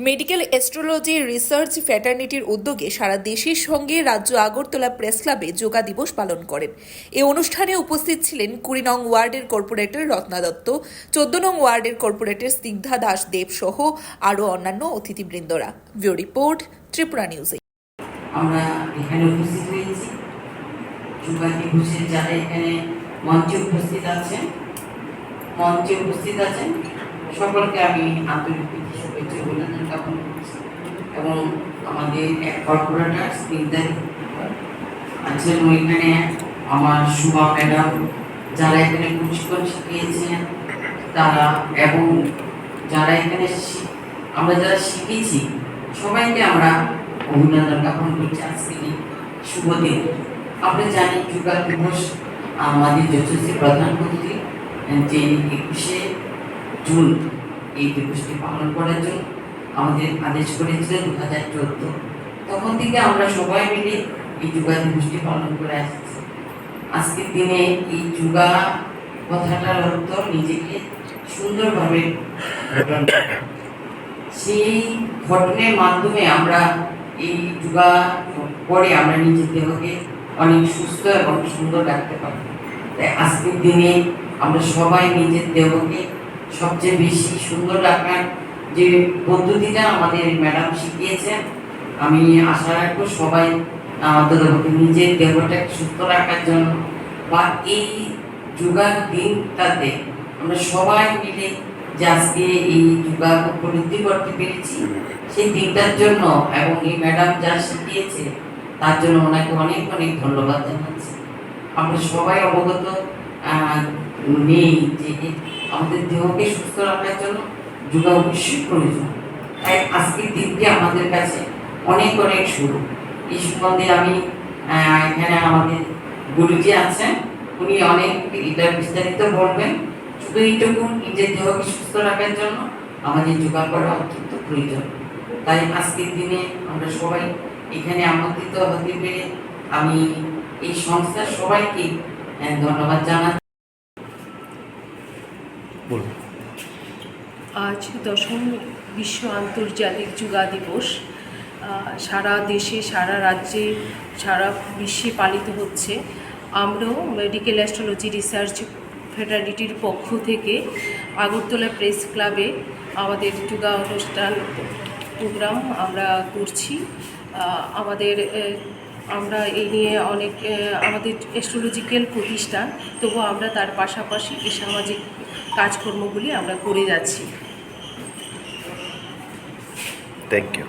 Medical astrology research ফ্র্যাটার্নিটির উদ্যোগে সারা দেশের সঙ্গে রাজ্য আগরতলা প্রেস ক্লাবে যোগা দিবস পালন করেন। এই অনুষ্ঠানে উপস্থিত ছিলেন 20 নং ওয়ার্ডের কর্পোরেটর রত্না দত্ত, 14 নং ওয়ার্ডের কর্পোরেটর স্নিগ্ধা দাস দেব সহ আরও অন্যান্য অতিথিবৃন্দরা। View report, Tripura news. আমরা এখানে উপস্থিত হয়েছি যোগা দিবসের যারা এখানে মঞ্চে উপস্থিত আছেন সকলকে আমি আন্তরিক শুভেচ্ছা অভিনন্দন জ্ঞাপন করছি। এবং আমাদের এক কর্পোরেটর স্নিগ্ধা আছেন ওইখানে, আমার সুমা ম্যাডাম, যারা এখানে প্রশিক্ষণ শিখিয়েছেন তারা, এবং যারা এখানে আমরা যারা শিখেছি সবাইকে আমরা অভিনন্দন জ্ঞাপন করছি আজকে এই শুভ দিন। আমরা জানি যোগা দিবস আমাদের যশস্বী প্রধানমন্ত্রী যে 21শে জুন এই দিবসটি পালন করার জন্য আমাদের আদেশ করেছিলেন 2014। তখন থেকে আমরা সবাই মিলে এই যোগা দিবসটি পালন করে আসছি। আজকের দিনে এই যোগা কথাটার অর্থ নিজেকে সুন্দরভাবে গঠন করা। সেই ঘটনের মাধ্যমে আমরা এই যোগা করে আমরা নিজের দেহকে অনেক সুস্থ এবং সুন্দর রাখতে পারি। তাই আজকের দিনে আমরা সবাই নিজের দেহকে সবচেয়ে বেশি সুন্দর রাখার যে পদ্ধতিটা আমাদের ম্যাডাম শিখিয়েছেন, আমি আশা রাখবো সবাই আমাদের নিজের দেহটাকে সুস্থ রাখার জন্য বা এই যোগার দিনটাতে আমরা সবাই মিলে যে আজকে এই যোগা উপলব্ধি করতে পেরেছি সেই দিনটার জন্য, এবং এই ম্যাডাম যা শিখিয়েছে তার জন্য ওনাকে অনেক অনেক ধন্যবাদ জানাচ্ছি। আমরা সবাই অবগত নেই যে আমাদের দেহকে সুস্থ রাখার জন্য যোগা অবশ্যই প্রয়োজন। তাই আজকের দিনটি আমাদের কাছে অনেক অনেক শুরু। এই সম্বন্ধে আমি এখানে আমাদের গুরুজি আছেন, উনি অনেক এটা বিস্তারিত বলবেন। শুধু এইটুকু, নিজের দেহকে সুস্থ রাখার জন্য আমাদের যোগা করা অত্যন্ত প্রয়োজন। তাই আজকের দিনে আমরা সবাই এখানে আমন্ত্রিত হতে পেরে আমি এই সংস্থার সবাইকে ধন্যবাদ জানাচ্ছি। আজ 10ম বিশ্ব আন্তর্জাতিক যোগা দিবস সারা দেশে, সারা রাজ্যে, সারা বিশ্বে পালিত হচ্ছে। আমরাও মেডিকেল অ্যাস্ট্রোলজি রিসার্চ ফ্র্যাটার্নিটির পক্ষ থেকে আগরতলা প্রেস ক্লাবে আমাদের যোগা অনুষ্ঠান প্রোগ্রাম আমরা করছি। আমরা এই নিয়ে অনেক আমাদের অ্যাস্ট্রোলজিক্যাল প্রতিষ্ঠান, তবু আমরা তার পাশাপাশি এই সামাজিক কাজকর্মগুলি আমরা করে যাচ্ছি। Thank you.